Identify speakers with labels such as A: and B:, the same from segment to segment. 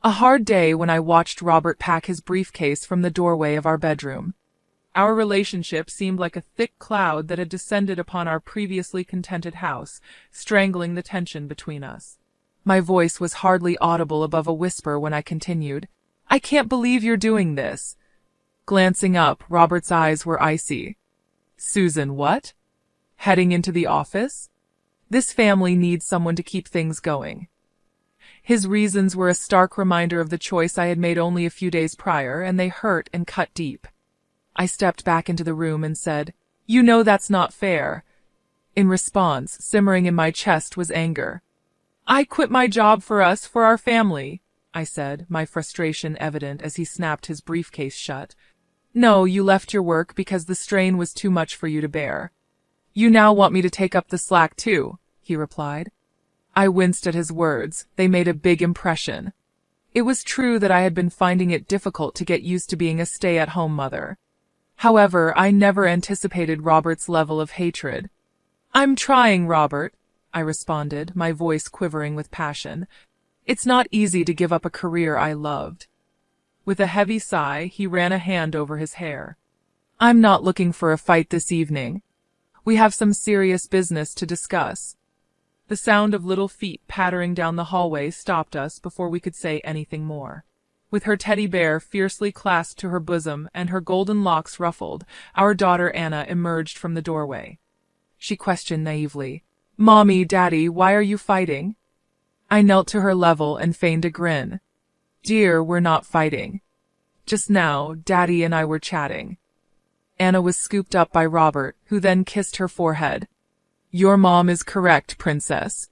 A: A hard day when I watched Robert pack his briefcase from the doorway of our bedroom. Our relationship seemed like a thick cloud that had descended upon our previously contented house, strangling the tension between us. My voice was hardly audible above a whisper when I continued, "I can't believe you're doing this." Glancing up, Robert's eyes were icy. "Susan, what? Heading into the office? This family needs someone to keep things going." His reasons were a stark reminder of the choice I had made only a few days prior, and they hurt and cut deep. I stepped back into the room and said, "You know that's not fair." In response, simmering in my chest was anger. "I quit my job for us, for our family," I said, my frustration evident as he snapped his briefcase shut. "No, you left your work because the strain was too much for you to bear." "You now want me to take up the slack too," he replied. I winced at his words. They made a big impression. It was true that I had been finding it difficult to get used to being a stay-at-home mother. However, I never anticipated Robert's level of hatred. "I'm trying, Robert," I responded, my voice quivering with passion. "It's not easy to give up a career I loved." With a heavy sigh, he ran a hand over his hair. "I'm not looking for a fight this evening. We have some serious business to discuss." The sound of little feet pattering down the hallway stopped us before we could say anything more. With her teddy bear fiercely clasped to her bosom and her golden locks ruffled, our daughter Anna emerged from the doorway. She questioned naively, "Mommy, Daddy, why are you fighting?" I knelt to her level and feigned a grin. "Dear, we're not fighting. Just now, Daddy and I were chatting." Anna was scooped up by Robert, who then kissed her forehead. "Your mom is correct, Princess.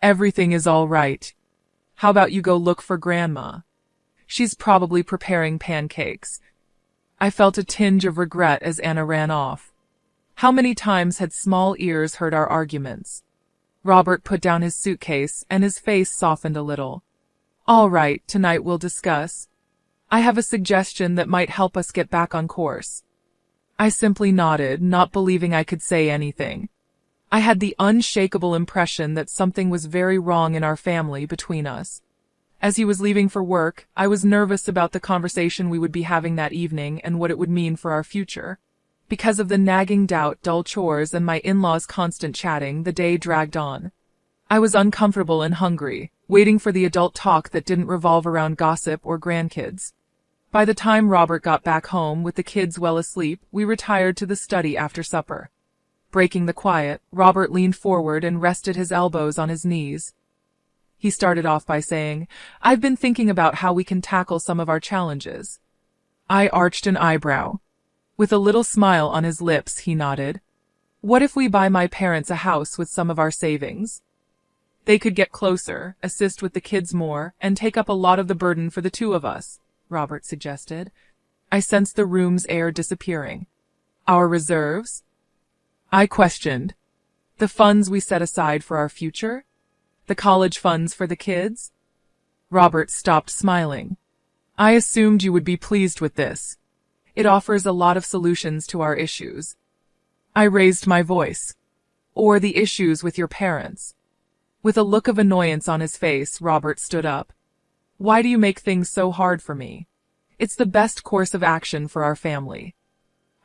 A: Everything is all right. How about you go look for Grandma? She's probably preparing pancakes." I felt a tinge of regret as Anna ran off. How many times had small ears heard our arguments? Robert put down his suitcase, and his face softened a little. "All right, tonight we'll discuss. I have a suggestion that might help us get back on course." I simply nodded, not believing I could say anything. I had the unshakable impression that something was very wrong in our family between us. As he was leaving for work, I was nervous about the conversation we would be having that evening and what it would mean for our future. Because of the nagging doubt, dull chores, and my in-laws' constant chatting, the day dragged on. I was uncomfortable and hungry, waiting for the adult talk that didn't revolve around gossip or grandkids. By the time Robert got back home, with the kids well asleep, we retired to the study after supper. Breaking the quiet, Robert leaned forward and rested his elbows on his knees. He started off by saying, "I've been thinking about how we can tackle some of our challenges." I arched an eyebrow. With a little smile on his lips, he nodded. "What if we buy my parents a house with some of our savings? They could get closer, assist with the kids more, and take up a lot of the burden for the two of us," Robert suggested. I sensed the room's air disappearing. "Our reserves?" I questioned. "The funds we set aside for our future? The college funds for the kids?" Robert stopped smiling. "I assumed you would be pleased with this. It offers a lot of solutions to our issues." I raised my voice. "Or the issues with your parents." With a look of annoyance on his face, Robert stood up. "Why do you make things so hard for me? It's the best course of action for our family."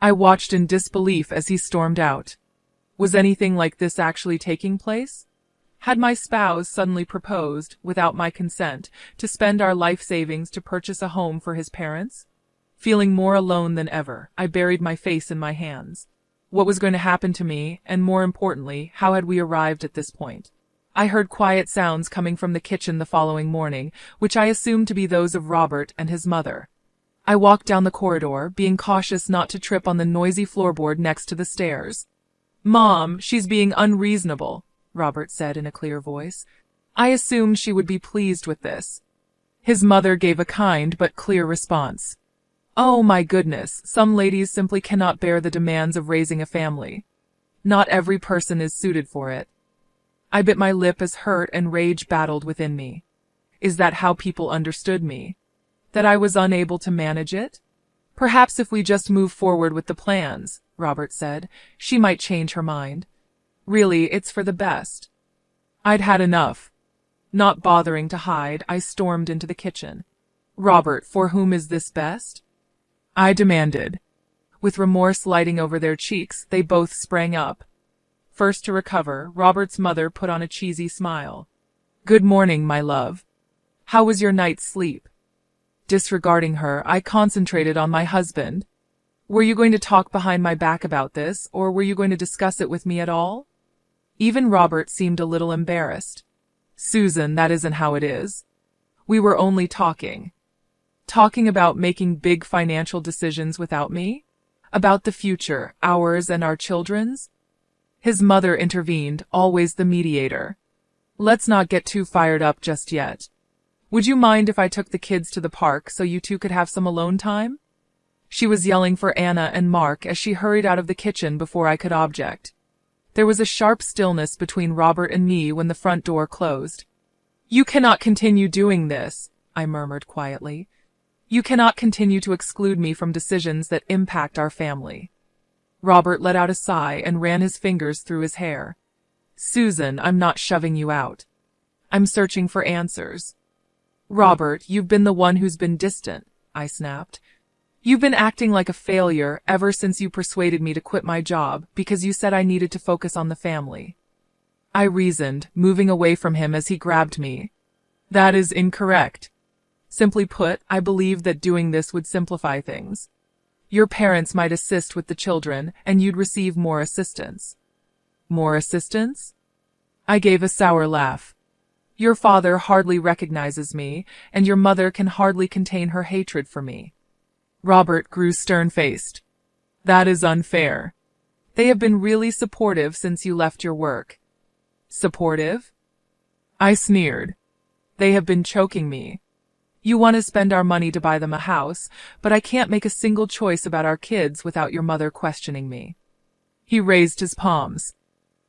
A: I watched in disbelief as he stormed out. Was anything like this actually taking place? Had my spouse suddenly proposed, without my consent, to spend our life savings to purchase a home for his parents? Feeling more alone than ever, I buried my face in my hands. What was going to happen to me, and more importantly, how had we arrived at this point? I heard quiet sounds coming from the kitchen the following morning, which I assumed to be those of Robert and his mother. I walked down the corridor, being cautious not to trip on the noisy floorboard next to the stairs. "Mom, she's being unreasonable," Robert said in a clear voice. I assumed she would be pleased with this. His mother gave a kind but clear response. "Oh my goodness, some ladies simply cannot bear the demands of raising a family. Not every person is suited for it." I bit my lip as hurt and rage battled within me. Is that how people understood me? That I was unable to manage it? "Perhaps if we just move forward with the plans," Robert said, "she might change her mind. Really, it's for the best." I'd had enough. Not bothering to hide, I stormed into the kitchen. Robert, for whom is this best? I demanded. With remorse lighting over their cheeks, they both sprang up. First to recover, Robert's mother put on a cheesy smile. Good morning, my love. How was your night's sleep? Disregarding her, I concentrated on my husband. Were you going to talk behind my back about this, or were you going to discuss it with me at all? Even Robert seemed a little embarrassed. Susan, that isn't how it is. We were only talking. Talking about making big financial decisions without me? About the future, ours and our children's? His mother intervened, always the mediator. Let's not get too fired up just yet. Would you mind if I took the kids to the park so you two could have some alone time? She was yelling for Anna and Mark as she hurried out of the kitchen before I could object. There was a sharp stillness between Robert and me when the front door closed. You cannot continue doing this, I murmured quietly. You cannot continue to exclude me from decisions that impact our family. Robert let out a sigh and ran his fingers through his hair. Susan, I'm not shoving you out. I'm searching for answers. Robert, you've been the one who's been distant, I snapped. You've been acting like a failure ever since you persuaded me to quit my job because you said I needed to focus on the family. I reasoned, moving away from him as he grabbed me. That is incorrect. Simply put, I believed that doing this would simplify things. Your parents might assist with the children, and you'd receive more assistance. More assistance? I gave a sour laugh. Your father hardly recognizes me, and your mother can hardly contain her hatred for me. Robert grew stern-faced. That is unfair. They have been really supportive since you left your work. Supportive? I sneered. They have been choking me. You want to spend our money to buy them a house, but I can't make a single choice about our kids without your mother questioning me. He raised his palms.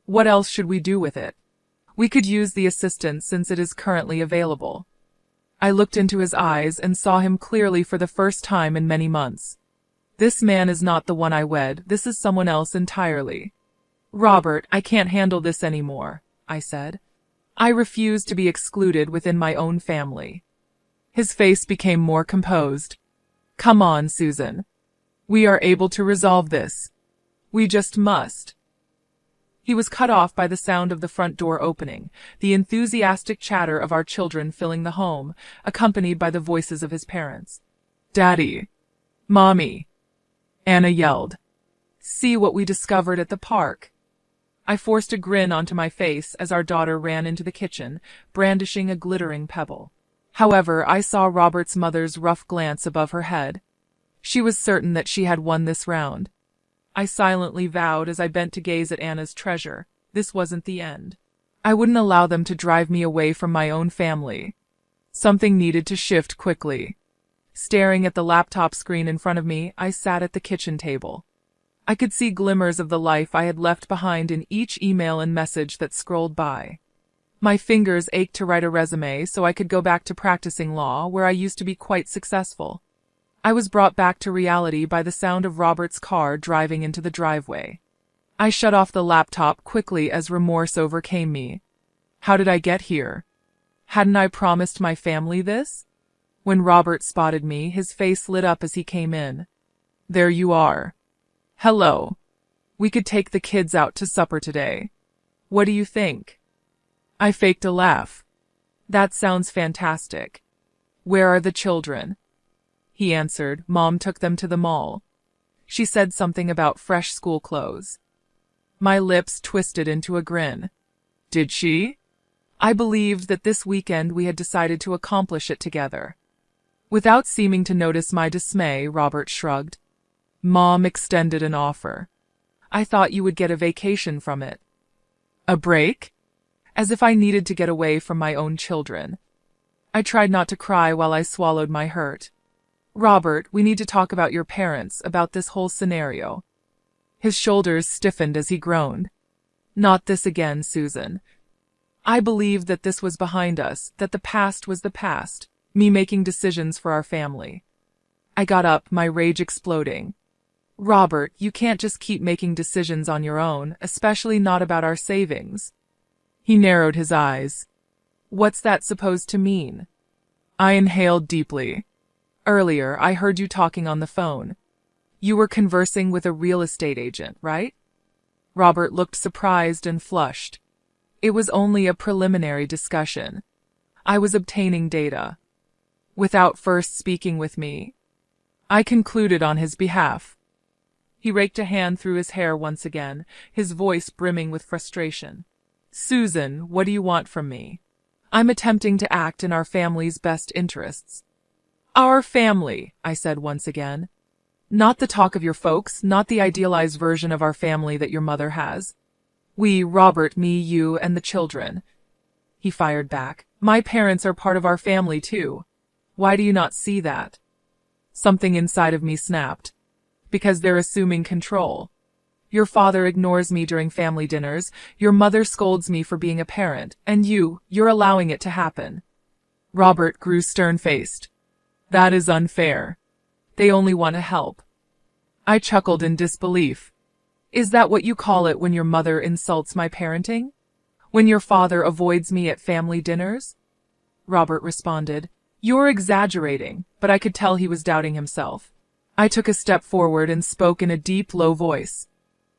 A: What else should we do with it? We could use the assistance since it is currently available. I looked into his eyes and saw him clearly for the first time in many months. This man is not the one I wed, this is someone else entirely. Robert, I can't handle this anymore, I said. I refuse to be excluded within my own family. His face became more composed. Come on, Susan. We are able to resolve this. We just must. He was cut off by the sound of the front door opening, the enthusiastic chatter of our children filling the home, accompanied by the voices of his parents. Daddy! Mommy! Anna yelled. See what we discovered at the park. I forced a grin onto my face as our daughter ran into the kitchen, brandishing a glittering pebble. However, I saw Robert's mother's rough glance above her head. She was certain that she had won this round. I silently vowed as I bent to gaze at Anna's treasure, this wasn't the end. I wouldn't allow them to drive me away from my own family. Something needed to shift quickly. Staring at the laptop screen in front of me, I sat at the kitchen table. I could see glimmers of the life I had left behind in each email and message that scrolled by. My fingers ached to write a resume so I could go back to practicing law, where I used to be quite successful. I was brought back to reality by the sound of Robert's car driving into the driveway. I shut off the laptop quickly as remorse overcame me. How did I get here? Hadn't I promised my family this? When Robert spotted me, his face lit up as he came in. There you are. Hello. We could take the kids out to supper today. What do you think? I faked a laugh. That sounds fantastic. Where are the children? He answered, Mom took them to the mall. She said something about fresh school clothes. My lips twisted into a grin. Did she? I believed that this weekend we had decided to accomplish it together. Without seeming to notice my dismay, Robert shrugged. Mom extended an offer. I thought you would get a vacation from it. A break? As if I needed to get away from my own children. I tried not to cry while I swallowed my hurt. Robert, we need to talk about your parents, about this whole scenario. His shoulders stiffened as he groaned. Not this again, Susan. I believed that this was behind us, that the past was the past, me making decisions for our family. I got up, my rage exploding. Robert, you can't just keep making decisions on your own, especially not about our savings. He narrowed his eyes. What's that supposed to mean? I inhaled deeply. Earlier, I heard you talking on the phone. You were conversing with a real estate agent, right? Robert looked surprised and flushed. It was only a preliminary discussion. I was obtaining data. Without first speaking with me, I concluded on his behalf. He raked a hand through his hair once again, his voice brimming with frustration. Susan, what do you want from me? I'm attempting to act in our family's best interests. Our family, I said once again. Not the talk of your folks, not the idealized version of our family that your mother has. We, Robert, me, you, and the children. He fired back. My parents are part of our family too. Why do you not see that? Something inside of me snapped. Because they're assuming control. Your father ignores me during family dinners, your mother scolds me for being a parent, and you're allowing it to happen. Robert grew stern-faced. That is unfair. They only want to help. I chuckled in disbelief. Is that what you call it when your mother insults my parenting? When your father avoids me at family dinners? Robert responded. You're exaggerating, but I could tell he was doubting himself. I took a step forward and spoke in a deep, low voice.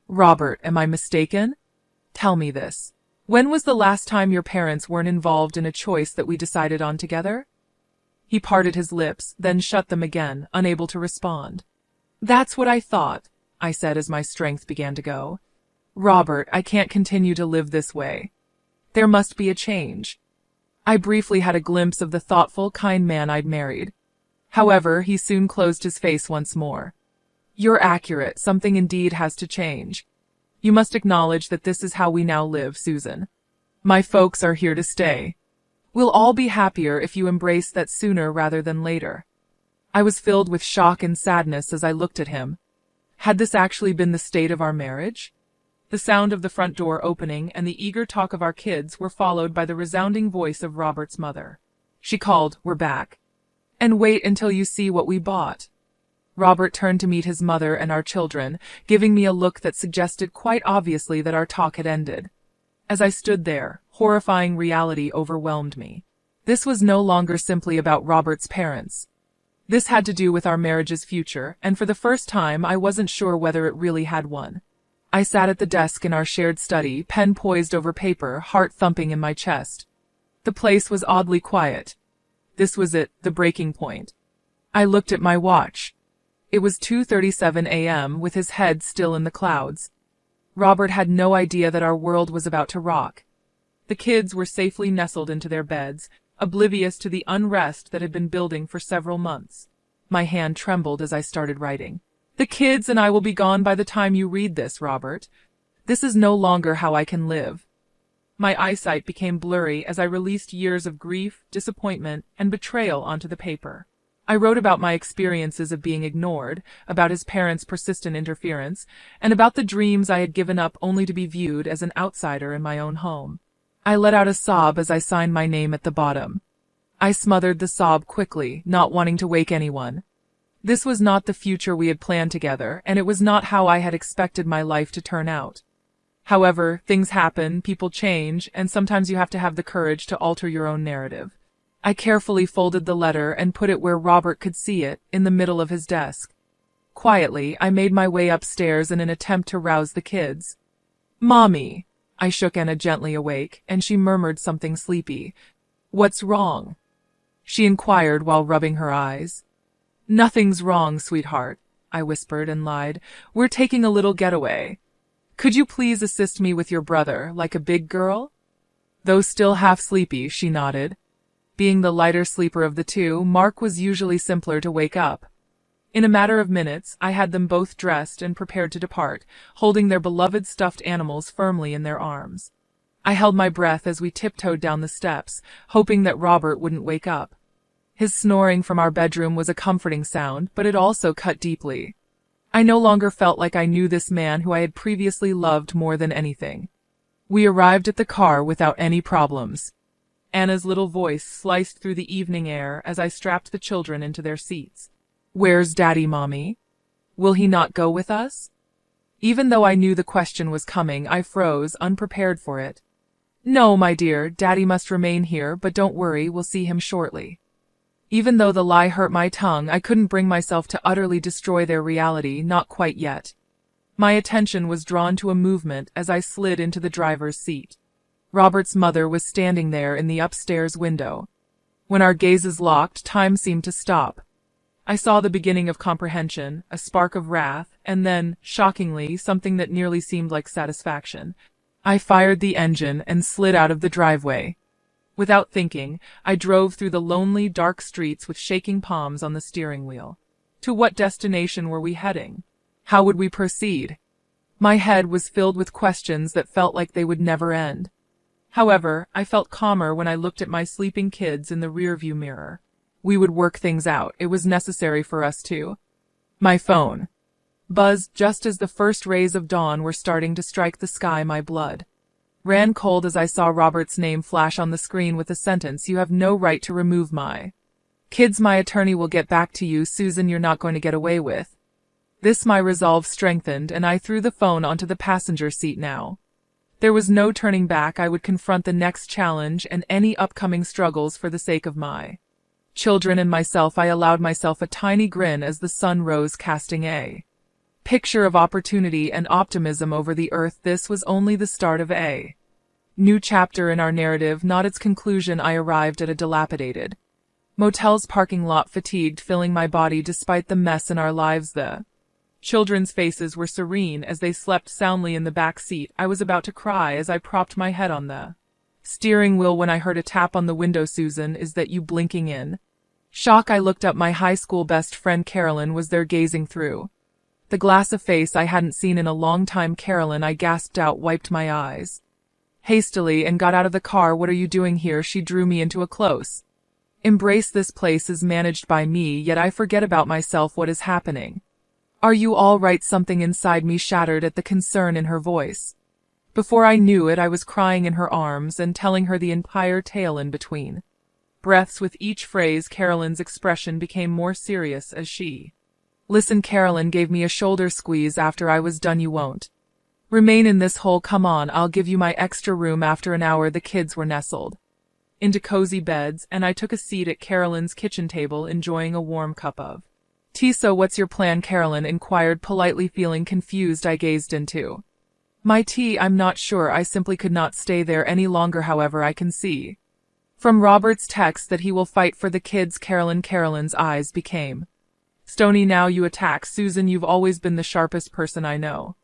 A: Robert, am I mistaken? Tell me this. When was the last time your parents weren't involved in a choice that we decided on together? He parted his lips, then shut them again, unable to respond. That's what I thought, I said as my strength began to go. Robert, I can't continue to live this way. There must be a change. I briefly had a glimpse of the thoughtful, kind man I'd married. However, he soon closed his face once more. You're accurate, something indeed has to change. You must acknowledge that this is how we now live, Susan. My folks are here to stay. We'll all be happier if you embrace that sooner rather than later. I was filled with shock and sadness as I looked at him. Had this actually been the state of our marriage? The sound of the front door opening and the eager talk of our kids were followed by the resounding voice of Robert's mother. She called, We're back. And wait until you see what we bought. Robert turned to meet his mother and our children, giving me a look that suggested quite obviously that our talk had ended. As I stood there, horrifying reality overwhelmed me. This was no longer simply about Robert's parents. This had to do with our marriage's future, and for the first time I wasn't sure whether it really had one. I sat at the desk in our shared study, pen poised over paper, heart thumping in my chest. The place was oddly quiet. This was it, the breaking point. I looked at my watch. It was 2:37 a.m., with his head still in the clouds. Robert had no idea that our world was about to rock. The kids were safely nestled into their beds, oblivious to the unrest that had been building for several months. My hand trembled as I started writing. The kids and I will be gone by the time you read this, Robert. This is no longer how I can live. My eyesight became blurry as I released years of grief, disappointment, and betrayal onto the paper. I wrote about my experiences of being ignored, about his parents' persistent interference, and about the dreams I had given up only to be viewed as an outsider in my own home. I let out a sob as I signed my name at the bottom. I smothered the sob quickly, not wanting to wake anyone. This was not the future we had planned together, and it was not how I had expected my life to turn out. However, things happen, people change, and sometimes you have to have the courage to alter your own narrative. I carefully folded the letter and put it where Robert could see it, in the middle of his desk. Quietly, I made my way upstairs in an attempt to rouse the kids. Mommy! I shook Anna gently awake, and she murmured something sleepy. What's wrong? She inquired while rubbing her eyes. Nothing's wrong, sweetheart, I whispered and lied. We're taking a little getaway. Could you please assist me with your brother, like a big girl? Though still half sleepy, she nodded. Being the lighter sleeper of the two, Mark was usually simpler to wake up. In a matter of minutes, I had them both dressed and prepared to depart, holding their beloved stuffed animals firmly in their arms. I held my breath as we tiptoed down the steps, hoping that Robert wouldn't wake up. His snoring from our bedroom was a comforting sound, but it also cut deeply. I no longer felt like I knew this man who I had previously loved more than anything. We arrived at the car without any problems. Anna's little voice sliced through the evening air as I strapped the children into their seats. Where's Daddy, Mommy? Will he not go with us? Even though I knew the question was coming, I froze, unprepared for it. No, my dear, Daddy must remain here, but don't worry, we'll see him shortly. Even though the lie hurt my tongue, I couldn't bring myself to utterly destroy their reality, not quite yet. My attention was drawn to a movement as I slid into the driver's seat. Robert's mother was standing there in the upstairs window. When our gazes locked, time seemed to stop. I saw the beginning of comprehension, a spark of wrath, and then, shockingly, something that nearly seemed like satisfaction. I fired the engine and slid out of the driveway. Without thinking, I drove through the lonely, dark streets with shaking palms on the steering wheel. To what destination were we heading? How would we proceed? My head was filled with questions that felt like they would never end. However, I felt calmer when I looked at my sleeping kids in the rearview mirror. We would work things out. It was necessary for us to. My phone buzzed just as the first rays of dawn were starting to strike the sky. My blood ran cold as I saw Robert's name flash on the screen with the sentence, "You have no right to remove my kids. My attorney will get back to you, Susan. You're not going to get away with this." My resolve strengthened, and I threw the phone onto the passenger seat. Now there was no turning back. I would confront the next challenge and any upcoming struggles for the sake of my children and myself. I allowed myself a tiny grin as the sun rose, casting a picture of opportunity and optimism over the earth. This was only the start of a new chapter in our narrative, not its conclusion. I arrived at a dilapidated motel's parking lot, fatigued filling my body despite the mess in our lives. The children's faces were serene as they slept soundly in the back seat. I was about to cry as I propped my head on the steering wheel when I heard a tap on the window. "Susan, is that you?" Blinking in shock, I looked up. My high school best friend Carolyn was there, gazing through the glass, a face I hadn't seen in a long time. "Carolyn," I gasped out, wiped my eyes hastily, and got out of the car. "What are you doing here?" She drew me into a close embrace. "This place is managed by me, yet I forget about myself. What is happening? Are you all right?" Something inside me shattered at the concern in her voice. Before I knew it, I was crying in her arms and telling her the entire tale in between breaths. With each phrase, Carolyn's expression became more serious as she "Listen," Carolyn gave me a shoulder squeeze after I was done. "You won't remain in this hole. Come on, I'll give you my extra room." After an hour, the kids were nestled into cozy beds, and I took a seat at Carolyn's kitchen table, enjoying a warm cup of tea. "So what's your plan?" Carolyn inquired politely. Feeling confused, I gazed into my tea. "I'm not sure. I simply could not stay there any longer. However, I can see from Robert's text that he will fight for the kids." Carolyn's eyes became stony. "Now you attack, Susan. You've always been the sharpest person I know.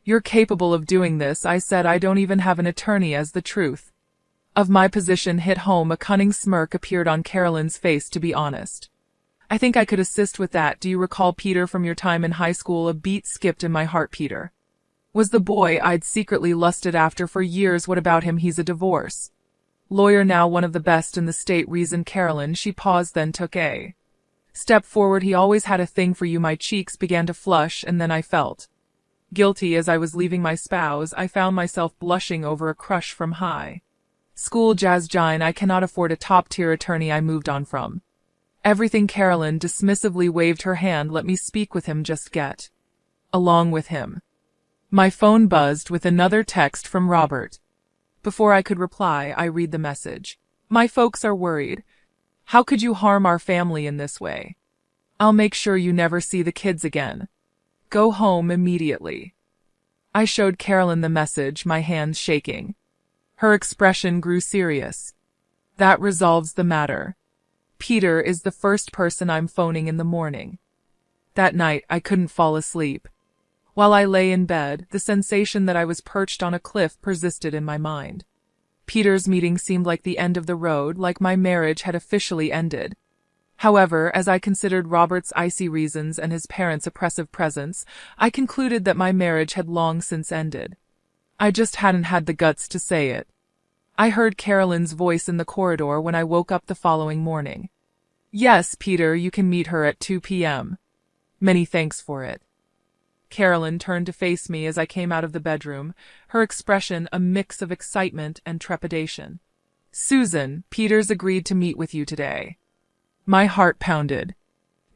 A: You're capable of doing this," I said. "I don't even have an attorney." As the truth of my position hit home, a cunning smirk appeared on Carolyn's face. "To be honest, I think I could assist with that. Do you recall Peter from your time in high school?" A beat skipped in my heart. Peter was the boy I'd secretly lusted after for years. "What about him?" "He's a divorce lawyer now, one of the best in the state," reasoned Carolyn. She paused, then took a step forward. "He always had a thing for you." My cheeks began to flush, and then I felt guilty. As I was leaving my spouse, I found myself blushing over a crush from high school. "Jazz Jine, I cannot afford a top-tier attorney." I moved on from everything. Carolyn dismissively waved her hand. "Let me speak with him. Just get along with him." My phone buzzed with another text from Robert. Before I could reply, I read the message. "My folks are worried. How could you harm our family in this way? I'll make sure you never see the kids again. Go home immediately." I showed Carolyn the message, my hands shaking. Her expression grew serious. "That resolves the matter. Peter is the first person I'm phoning in the morning." That night, I couldn't fall asleep. While I lay in bed, the sensation that I was perched on a cliff persisted in my mind. Peter's meeting seemed like the end of the road, like my marriage had officially ended. However, as I considered Robert's icy reasons and his parents' oppressive presence, I concluded that my marriage had long since ended. I just hadn't had the guts to say it. I heard Carolyn's voice in the corridor when I woke up the following morning. "Yes, Peter, you can meet her at 2 p.m. Many thanks for it." Carolyn turned to face me as I came out of the bedroom, her expression a mix of excitement and trepidation. "Susan, Peter's agreed to meet with you today." My heart pounded.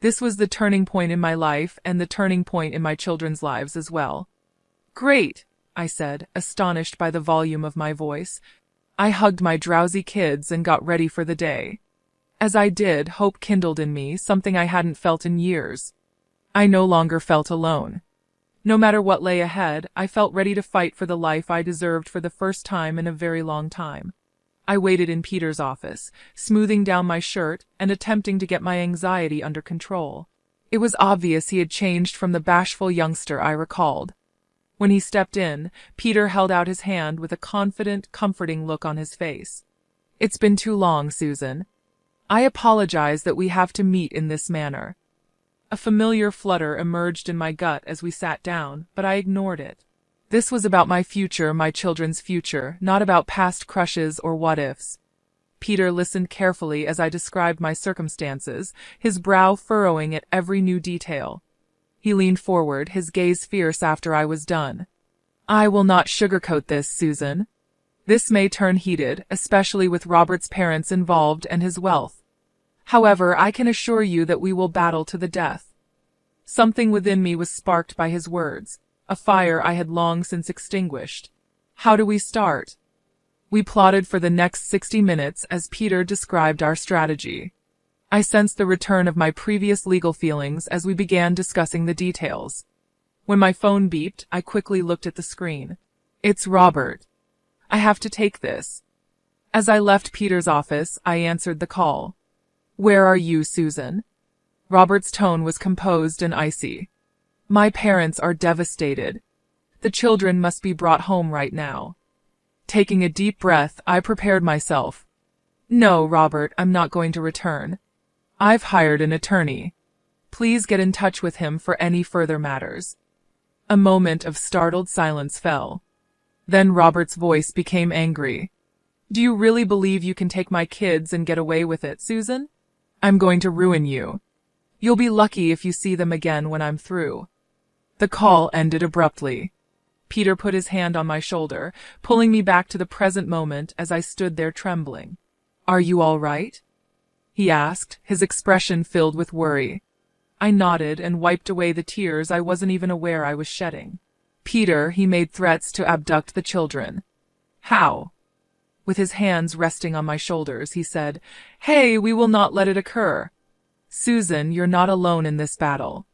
A: This was the turning point in my life and the turning point in my children's lives as well. "Great," I said, astonished by the volume of my voice. I hugged my drowsy kids and got ready for the day. As I did, hope kindled in me, something I hadn't felt in years. I no longer felt alone. No matter what lay ahead, I felt ready to fight for the life I deserved for the first time in a very long time. I waited in Peter's office, smoothing down my shirt and attempting to get my anxiety under control. It was obvious he had changed from the bashful youngster I recalled. When he stepped in, Peter held out his hand with a confident, comforting look on his face. "It's been too long, Susan. I apologize that we have to meet in this manner." A familiar flutter emerged in my gut as we sat down, but I ignored it. This was about my future, my children's future, not about past crushes or what-ifs. Peter listened carefully as I described my circumstances, his brow furrowing at every new detail. He leaned forward, his gaze fierce after I was done. "I will not sugarcoat this, Susan. This may turn heated, especially with Robert's parents involved and his wealth. However, I can assure you that we will battle to the death." Something within me was sparked by his words, a fire I had long since extinguished. "How do we start?" We plotted for the next 60 minutes as Peter described our strategy. I sensed the return of my previous legal feelings as we began discussing the details. When my phone beeped, I quickly looked at the screen. "It's Robert. I have to take this." As I left Peter's office, I answered the call. "Where are you, Susan?" Robert's tone was composed and icy. "My parents are devastated. The children must be brought home right now." Taking a deep breath, I prepared myself. "No, Robert, I'm not going to return. I've hired an attorney. Please get in touch with him for any further matters." A moment of startled silence fell. Then Robert's voice became angry. "Do you really believe you can take my kids and get away with it, Susan? I'm going to ruin you. You'll be lucky if you see them again when I'm through." The call ended abruptly. Peter put his hand on my shoulder, pulling me back to the present moment as I stood there trembling. "Are you all right?" he asked, his expression filled with worry. I nodded and wiped away the tears I wasn't even aware I was shedding. "Peter, he made threats to abduct the children." "How?" With his hands resting on my shoulders, he said, "Hey, we will not let it occur. Susan, you're not alone in this battle.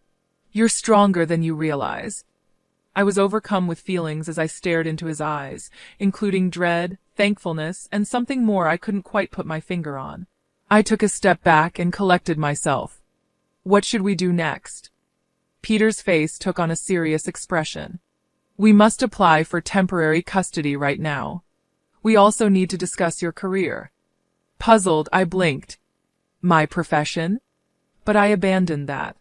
A: You're stronger than you realize." I was overcome with feelings as I stared into his eyes, including dread, thankfulness, and something more I couldn't quite put my finger on. I took a step back and collected myself. "What should we do next?" Peter's face took on a serious expression. "We must apply for temporary custody right now. We also need to discuss your career." Puzzled, I blinked. "My profession?" "But I abandoned that."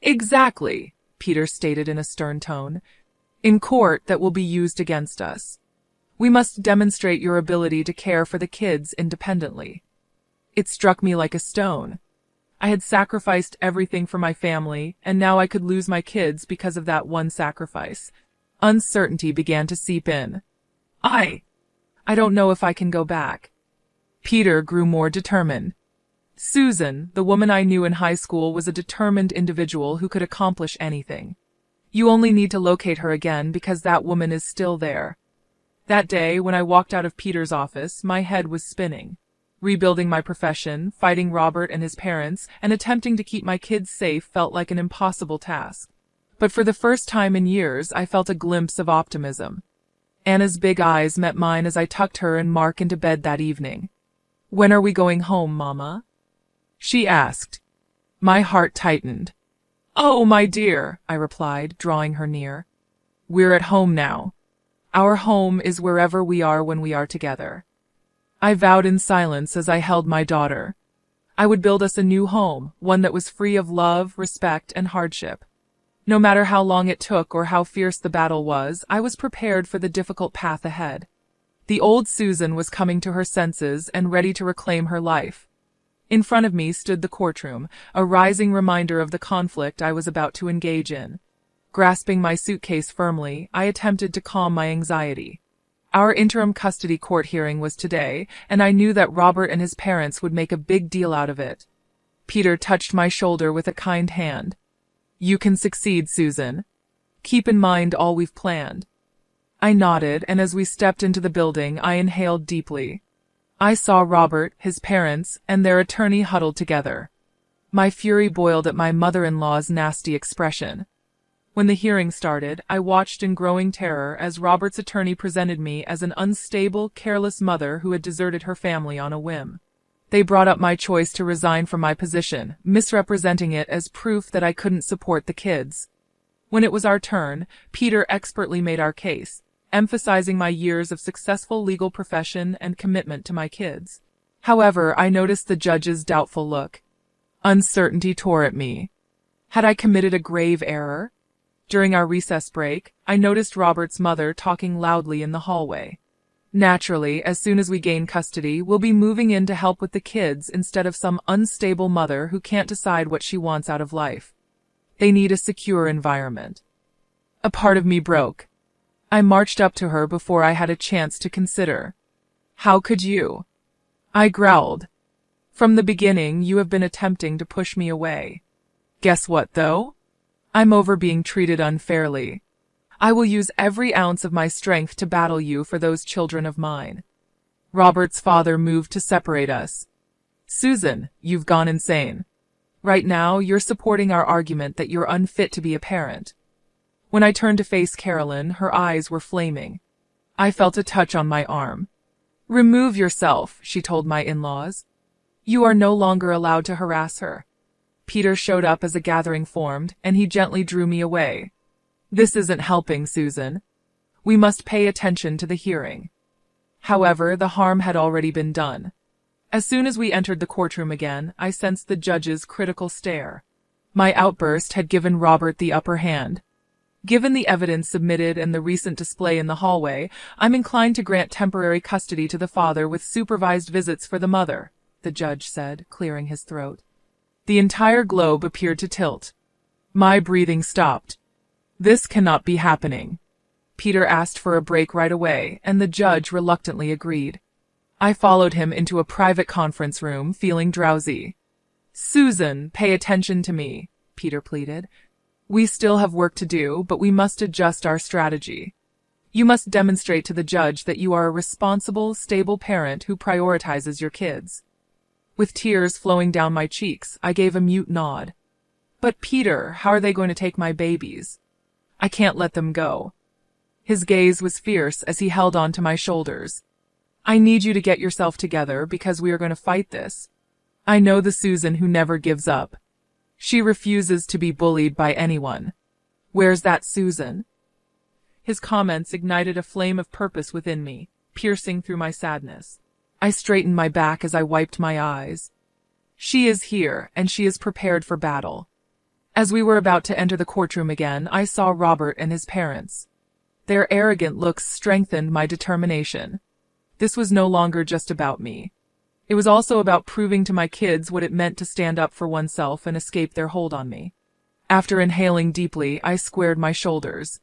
A: "Exactly," Peter stated in a stern tone. "In court, that will be used against us. We must demonstrate your ability to care for the kids independently." It struck me like a stone. I had sacrificed everything for my family, and now I could lose my kids because of that one sacrifice. Uncertainty began to seep in. I don't know if I can go back." Peter grew more determined. "Susan, the woman I knew in high school, was a determined individual who could accomplish anything. You only need to locate her again because that woman is still there." That day, when I walked out of Peter's office, my head was spinning. Rebuilding my profession, fighting Robert and his parents, and attempting to keep my kids safe felt like an impossible task. But for the first time in years, I felt a glimpse of optimism. Anna's big eyes met mine as I tucked her and Mark into bed that evening. "When are we going home, Mama?" she asked. My heart tightened. "Oh, my dear," I replied, drawing her near. "We're at home now. Our home is wherever we are when we are together." I vowed in silence as I held my daughter. I would build us a new home, one that was free of love, respect, and hardship. No matter how long it took or how fierce the battle was, I was prepared for the difficult path ahead. The old Susan was coming to her senses and ready to reclaim her life. In front of me stood the courtroom, a rising reminder of the conflict I was about to engage in. Grasping my suitcase firmly, I attempted to calm my anxiety. Our interim custody court hearing was today, and I knew that Robert and his parents would make a big deal out of it. Peter touched my shoulder with a kind hand. "You can succeed, Susan. Keep in mind all we've planned." I nodded, and as we stepped into the building, I inhaled deeply. I saw Robert, his parents, and their attorney huddled together. My fury boiled at my mother-in-law's nasty expression. When the hearing started, I watched in growing terror as Robert's attorney presented me as an unstable, careless mother who had deserted her family on a whim. They brought up my choice to resign from my position, misrepresenting it as proof that I couldn't support the kids. When it was our turn, Peter expertly made our case, emphasizing my years of successful legal profession and commitment to my kids. However, I noticed the judge's doubtful look. Uncertainty tore at me. Had I committed a grave error? During our recess break, I noticed Robert's mother talking loudly in the hallway. Naturally, as soon as we gain custody, we'll be moving in to help with the kids instead of some unstable mother who can't decide what she wants out of life. They need a secure environment. A part of me broke. I marched up to her before I had a chance to consider. How could you? I growled. From the beginning, you have been attempting to push me away. Guess what, though? I'm over being treated unfairly. I will use every ounce of my strength to battle you for those children of mine. Robert's father moved to separate us. Susan, you've gone insane. Right now, you're supporting our argument that you're unfit to be a parent. When I turned to face Carolyn, her eyes were flaming. I felt a touch on my arm. Remove yourself, she told my in-laws. You are no longer allowed to harass her. Peter showed up as a gathering formed, and he gently drew me away. This isn't helping, Susan. We must pay attention to the hearing. However, the harm had already been done. As soon as we entered the courtroom again, I sensed the judge's critical stare. My outburst had given Robert the upper hand. Given the evidence submitted and the recent display in the hallway, I'm inclined to grant temporary custody to the father with supervised visits for the mother, the judge said, clearing his throat. The entire globe appeared to tilt. My breathing stopped. This cannot be happening. Peter asked for a break right away, and the judge reluctantly agreed. I followed him into a private conference room, feeling drowsy. Susan, pay attention to me, Peter pleaded. We still have work to do, but we must adjust our strategy. You must demonstrate to the judge that you are a responsible, stable parent who prioritizes your kids. With tears flowing down my cheeks, I gave a mute nod. But Peter, how are they going to take my babies? I can't let them go. His gaze was fierce as he held on to my shoulders. I need you to get yourself together because we are going to fight this. I know the Susan who never gives up. She refuses to be bullied by anyone. Where's that Susan? His comments ignited a flame of purpose within me, piercing through my sadness. I straightened my back as I wiped my eyes. She is here, and she is prepared for battle. As we were about to enter the courtroom again, I saw Robert and his parents. Their arrogant looks strengthened my determination. This was no longer just about me. It was also about proving to my kids what it meant to stand up for oneself and escape their hold on me. After inhaling deeply, I squared my shoulders.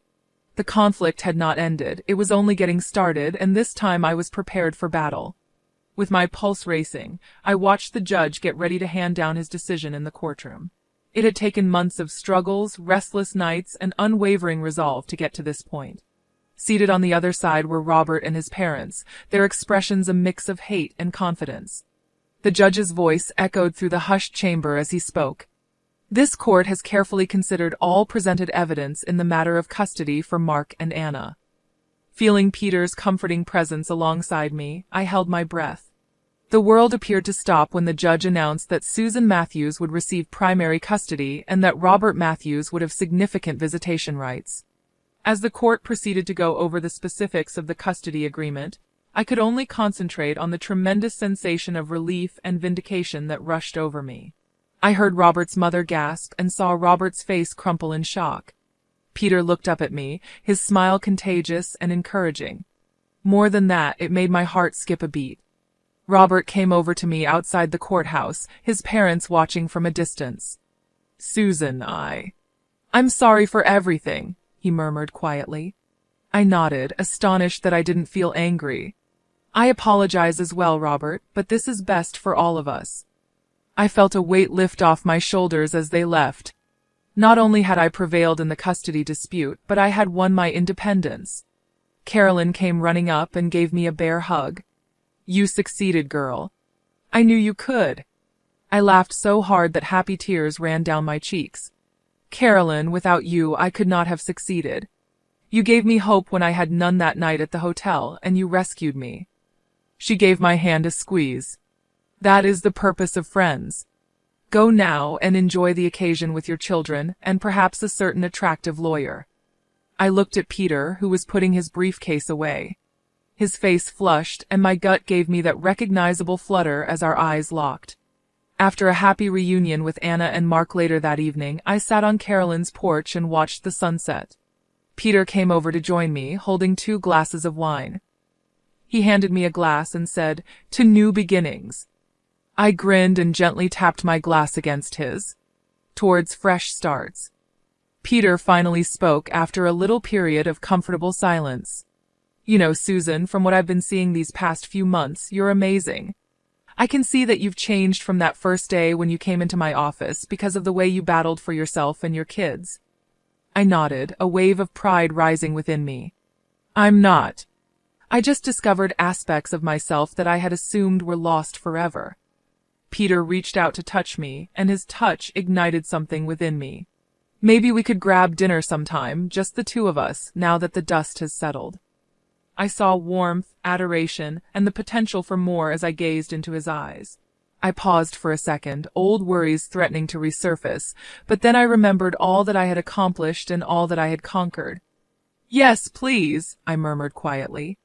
A: The conflict had not ended, it was only getting started, and this time I was prepared for battle. With my pulse racing, I watched the judge get ready to hand down his decision in the courtroom. It had taken months of struggles, restless nights, and unwavering resolve to get to this point. Seated on the other side were Robert and his parents, their expressions a mix of hate and confidence. The judge's voice echoed through the hushed chamber as he spoke. This court has carefully considered all presented evidence in the matter of custody for Mark and Anna. Feeling Peter's comforting presence alongside me, I held my breath. The world appeared to stop when the judge announced that Susan Matthews would receive primary custody and that Robert Matthews would have significant visitation rights. As the court proceeded to go over the specifics of the custody agreement, I could only concentrate on the tremendous sensation of relief and vindication that rushed over me. I heard Robert's mother gasp and saw Robert's face crumple in shock. Peter looked up at me, his smile contagious and encouraging. More than that, it made my heart skip a beat. Robert came over to me outside the courthouse, his parents watching from a distance. Susan, I'm sorry for everything, he murmured quietly. I nodded, astonished that I didn't feel angry. I apologize as well, Robert, but this is best for all of us. I felt a weight lift off my shoulders as they left. Not only had I prevailed in the custody dispute, but I had won my independence. Carolyn came running up and gave me a bear hug. You succeeded, girl. I knew you could. I laughed so hard that happy tears ran down my cheeks. Carolyn, without you, I could not have succeeded. You gave me hope when I had none that night at the hotel, and you rescued me. She gave my hand a squeeze. That is the purpose of friends. Go now and enjoy the occasion with your children and perhaps a certain attractive lawyer. I looked at Peter, who was putting his briefcase away. His face flushed, and my gut gave me that recognizable flutter as our eyes locked. After a happy reunion with Anna and Mark later that evening, I sat on Carolyn's porch and watched the sunset. Peter came over to join me, holding 2 glasses of wine. He handed me a glass and said, "To new beginnings." I grinned and gently tapped my glass against his. Towards fresh starts. Peter finally spoke after a little period of comfortable silence. You know, Susan, from what I've been seeing these past few months, you're amazing. I can see that you've changed from that first day when you came into my office because of the way you battled for yourself and your kids. I nodded, a wave of pride rising within me. I'm not. I just discovered aspects of myself that I had assumed were lost forever. Peter reached out to touch me, and his touch ignited something within me. Maybe we could grab dinner sometime, just the 2 of us, now that the dust has settled. I saw warmth, adoration, and the potential for more as I gazed into his eyes. I paused for a second, old worries threatening to resurface, but then I remembered all that I had accomplished and all that I had conquered. Yes, please, I murmured quietly.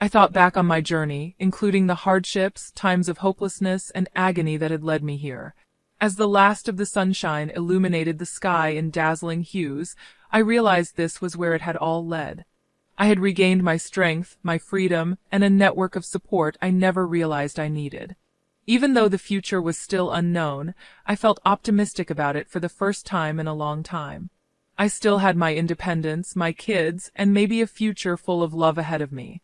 A: I thought back on my journey, including the hardships, times of hopelessness, and agony that had led me here. As the last of the sunshine illuminated the sky in dazzling hues, I realized this was where it had all led. I had regained my strength, my freedom, and a network of support I never realized I needed. Even though the future was still unknown, I felt optimistic about it for the first time in a long time. I still had my independence, my kids, and maybe a future full of love ahead of me.